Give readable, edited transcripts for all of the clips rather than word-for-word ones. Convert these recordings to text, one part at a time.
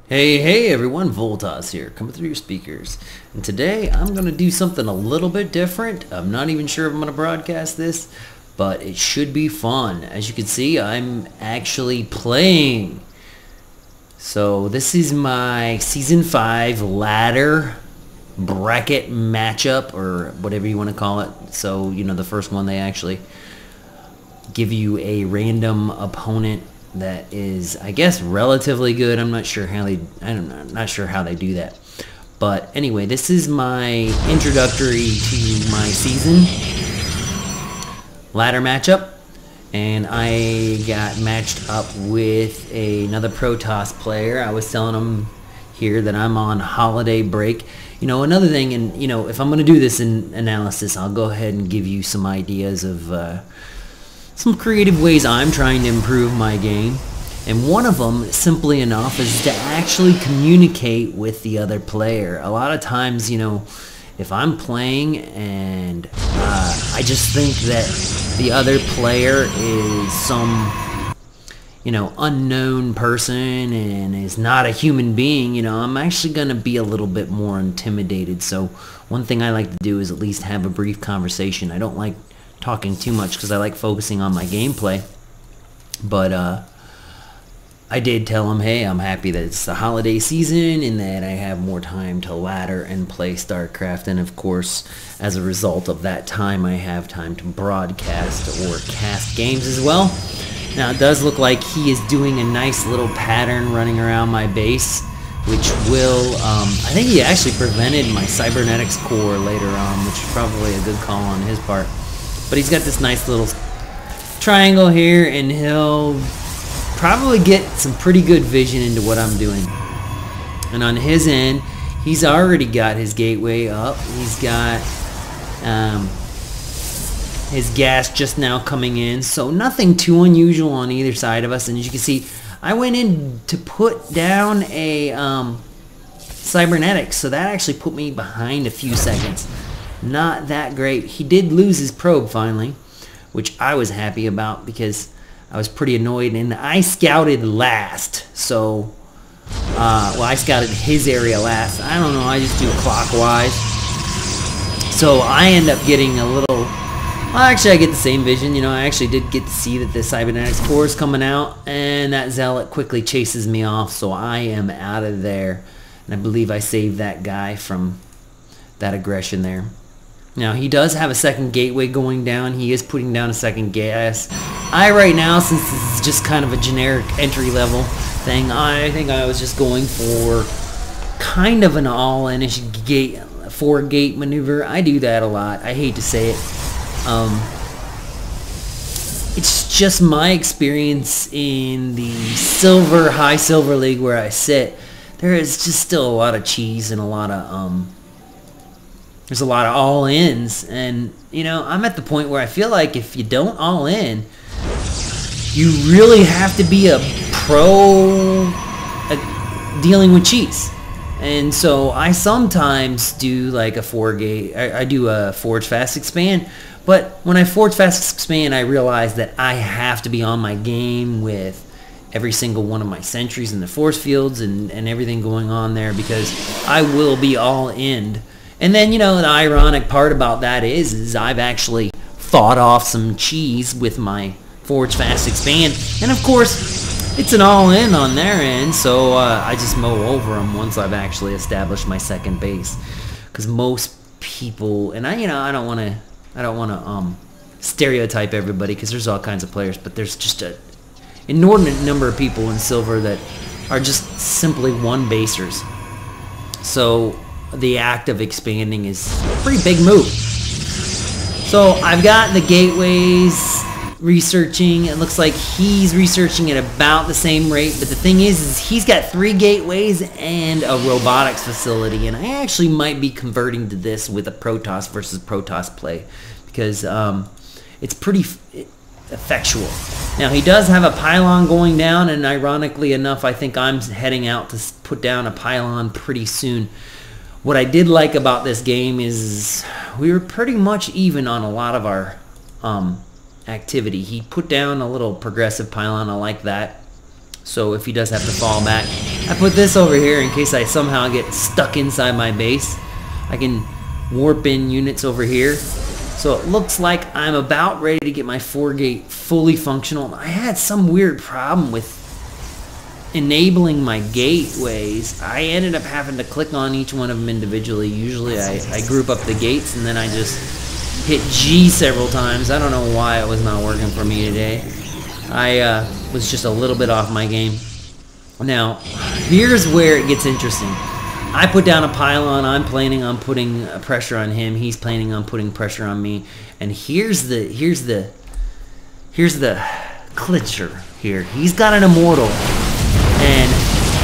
Hey everyone, Voltas here, coming through your speakers. And today I'm going to do something a little bit different. I'm not even sure if I'm going to broadcast this, but it should be fun. As you can see, I'm actually playing. So this is my Season 5 ladder bracket matchup, or whatever you want to call it. So, you know, the first one they actually give you a random opponent that is, I guess, relatively good. I'm not sure how they do that. But anyway, this is my introductory to my season ladder matchup, and I got matched up with another Protoss player. I was telling him here that I'm on holiday break. You know, another thing, and you know, if I'm going to do this in analysis, I'll go ahead and give you some ideas of some creative ways I'm trying to improve my game. And one of them, simply enough, is to actually communicate with the other player. A lot of times, you know, if I'm playing and I just think that the other player is some, you know, unknown person and is not a human being, you know, I'm actually going to be a little bit more intimidated. So one thing I like to do is at least have a brief conversation. I don't like talking too much because I like focusing on my gameplay. But I did tell him, hey, I'm happy that it's the holiday season and that I have more time to ladder and play StarCraft. And of course, as a result of that time, I have time to broadcast or cast games as well. Now, it does look like he is doing a nice little pattern running around my base, which will, I think he actually prevented my cybernetics core later on, which is probably a good call on his part. But he's got this nice little triangle here, and he'll probably get some pretty good vision into what I'm doing. And on his end, he's already got his gateway up. He's got his gas just now coming in, so nothing too unusual on either side of us. And as you can see, I went in to put down a cybernetics, so that actually put me behind a few seconds. Not that great. He did lose his probe finally, which I was happy about because I was pretty annoyed, and I scouted last. So, well, I scouted his area last. I don't know, I just do clockwise. So I end up getting a little, well, actually I get the same vision. You know, I actually did get to see that the cybernetics core is coming out, and that zealot quickly chases me off, so I am out of there. And I believe I saved that guy from that aggression there. Now, he does have a second gateway going down. He is putting down a second gas. Right now, since this is just kind of a generic entry-level thing, I think I was just going for kind of an all-in-ish gate, 4-gate maneuver. I do that a lot. I hate to say it. It's just my experience in the high silver league where I sit. There is just still a lot of cheese and a lot of there's a lot of all-ins, and you know, I'm at the point where I feel like if you don't all-in, you really have to be a pro at dealing with cheese. And so I sometimes do like a 4-gate, I do a forge fast expand, but when I forge fast expand, I realize that I have to be on my game with every single one of my sentries and the force fields and everything going on there, because I will be all-in. And then, you know, the ironic part about that is I've actually fought off some cheese with my Forge Fast Expand. And of course, it's an all-in on their end, so I just mow over them once I've actually established my second base. Because most people, and I don't want to stereotype everybody, because there's all kinds of players, but there's just an inordinate number of people in Silver that are just simply one-basers. So the act of expanding is a pretty big move. So I've got the gateways researching. It looks like he's researching at about the same rate, but the thing is he's got 3 gateways and a robotics facility, and I actually might be converting to this with a Protoss versus Protoss play, because it's pretty effectual. Now, he does have a pylon going down, and ironically enough, I think I'm heading out to put down a pylon pretty soon. What I did like about this game is we were pretty much even on a lot of our activity. He put down a little progressive pylon. I like that. So if he does have to fall back, I put this over here in case I somehow get stuck inside my base. I can warp in units over here. So it looks like I'm about ready to get my 4-gate fully functional. I had some weird problem with enabling my gateways. I ended up having to click on each one of them individually. Usually I group up the gates and then I just hit G several times. I don't know why it was not working for me today. I was just a little bit off my game. Now, here's where it gets interesting. I put down a pylon. I'm planning on putting pressure on him. He's planning on putting pressure on me. And here's the clincher here. He's got an immortal, and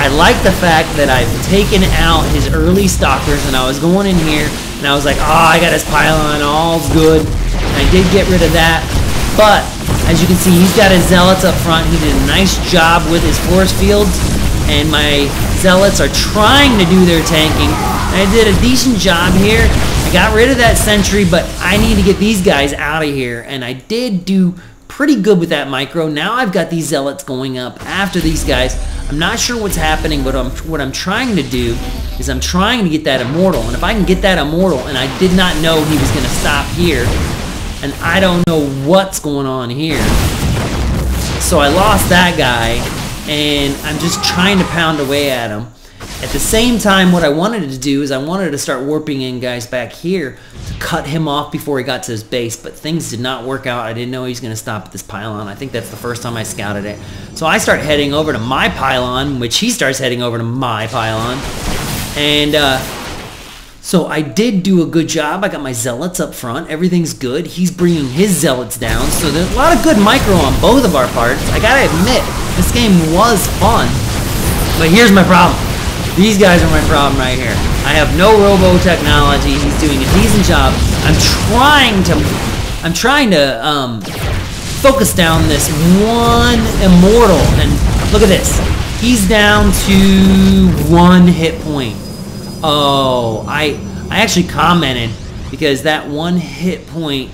I like the fact that I've taken out his early stalkers, and I was going in here and I was like, oh, I got his pylon, all's good. And I did get rid of that, but as you can see, he's got his zealots up front. He did a nice job with his force fields, and my zealots are trying to do their tanking. I did a decent job here. I got rid of that sentry, but I need to get these guys out of here, and I did do pretty good with that micro. Now I've got these zealots going up after these guys. I'm not sure what's happening, but what I'm trying to do is I'm trying to get that immortal, and if I can get that immortal, and I did not know he was going to stop here, and I don't know what's going on here. So I lost that guy, and I'm just trying to pound away at him. At the same time, what I wanted to do is I wanted to start warping in guys back here to cut him off before he got to his base, but things did not work out. I didn't know he was going to stop at this pylon. I think that's the first time I scouted it. So I start heading over to my pylon, which he starts heading over to my pylon. And so I did do a good job. I got my zealots up front. Everything's good. He's bringing his zealots down. So there's a lot of good micro on both of our parts. I gotta admit, this game was fun. But here's my problem. These guys are my problem right here. I have no robo technology. He's doing a decent job. I'm trying to focus down this one immortal, and look at this. He's down to 1 hit point. Oh, I actually commented because that 1 hit point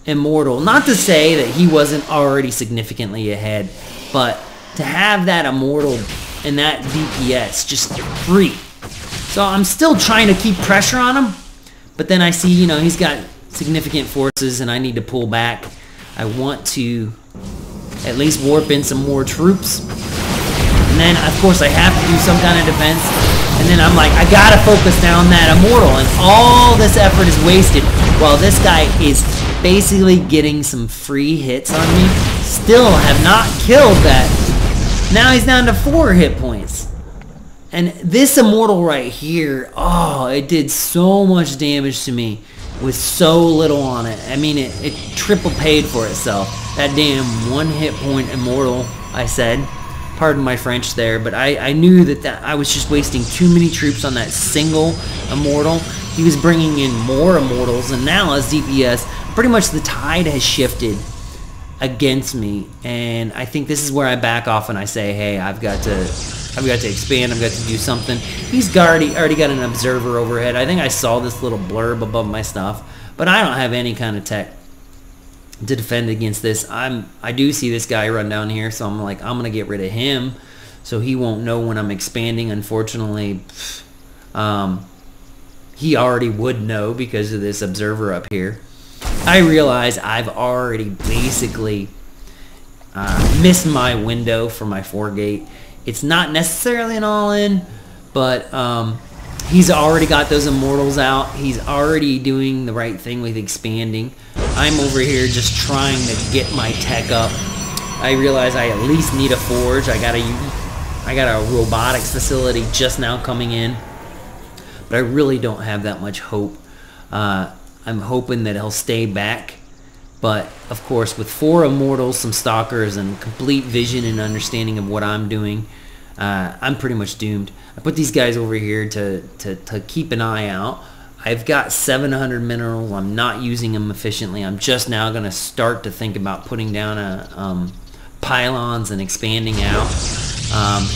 immortal, not to say that he wasn't already significantly ahead, but to have that immortal and that DPS just free. So I'm still trying to keep pressure on him, but then I see, you know, he's got significant forces and I need to pull back. I want to at least warp in some more troops. And then, of course, I have to do some kind of defense. And then I'm like, I gotta focus down that immortal, and all this effort is wasted while this guy is basically getting some free hits on me. Still have not killed that. Now he's down to 4 hit points. And this immortal right here, oh, it did so much damage to me with so little on it. I mean, it triple paid for itself. That damn 1 hit point immortal, I said. Pardon my French there, but I knew that I was just wasting too many troops on that single immortal. He was bringing in more immortals, and now as DPS, pretty much the tide has shifted against me, and I think this is where I back off and I say, hey, I've got to expand. I've got to do something. He's already got an observer overhead. I think I saw this little blurb above my stuff, but I don't have any kind of tech to defend against this. I do see this guy run down here, so I'm like, I'm gonna get rid of him so he won't know when I'm expanding. Unfortunately, he already would know because of this observer up here. I realize I've already basically missed my window for my 4-gate. It's not necessarily an all-in, but he's already got those immortals out. He's already doing the right thing with expanding. I'm over here just trying to get my tech up. I realize I at least need a forge. I got a robotics facility just now coming in, but I really don't have that much hope. I'm hoping that he'll stay back, but of course with 4 immortals, some stalkers, and complete vision and understanding of what I'm doing, I'm pretty much doomed. I put these guys over here to keep an eye out. I've got 700 minerals. I'm not using them efficiently. I'm just now going to start to think about putting down pylons and expanding out.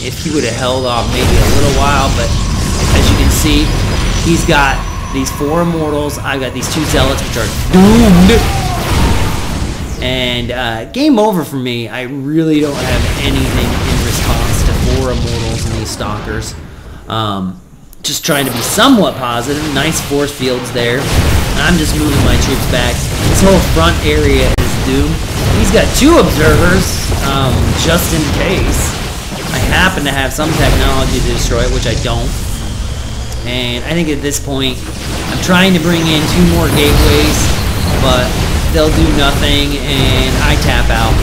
If he would have held off maybe a little while, but as you can see, he's got these 4 immortals. I've got these 2 zealots, which are doomed. And game over for me. I really don't have anything in response to 4 immortals and these stalkers. Just trying to be somewhat positive. Nice force fields there. I'm just moving my troops back. This whole front area is doomed. He's got 2 observers, just in case. I happen to have some technology to destroy it, which I don't. And I think at this point, I'm trying to bring in 2 more gateways, but they'll do nothing, and I tap out.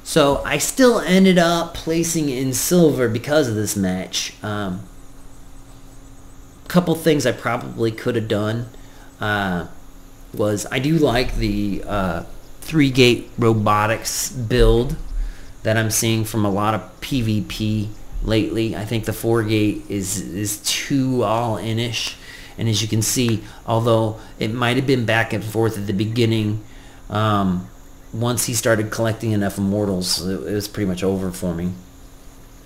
So I still ended up placing in silver because of this match. Couple things I probably could have done was I do like the 3-gate robotics build that I'm seeing from a lot of PvP lately. I think the 4-gate is too all-in-ish, and as you can see, although it might have been back and forth at the beginning, once he started collecting enough immortals, it was pretty much over for me.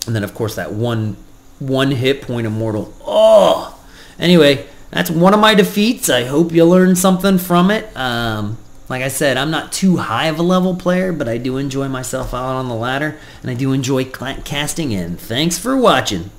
And then of course that one hit point immortal. Oh! Anyway, that's one of my defeats. I hope you learned something from it. Like I said, I'm not too high of a level player, but I do enjoy myself out on the ladder, and I do enjoy casting in. Thanks for watching.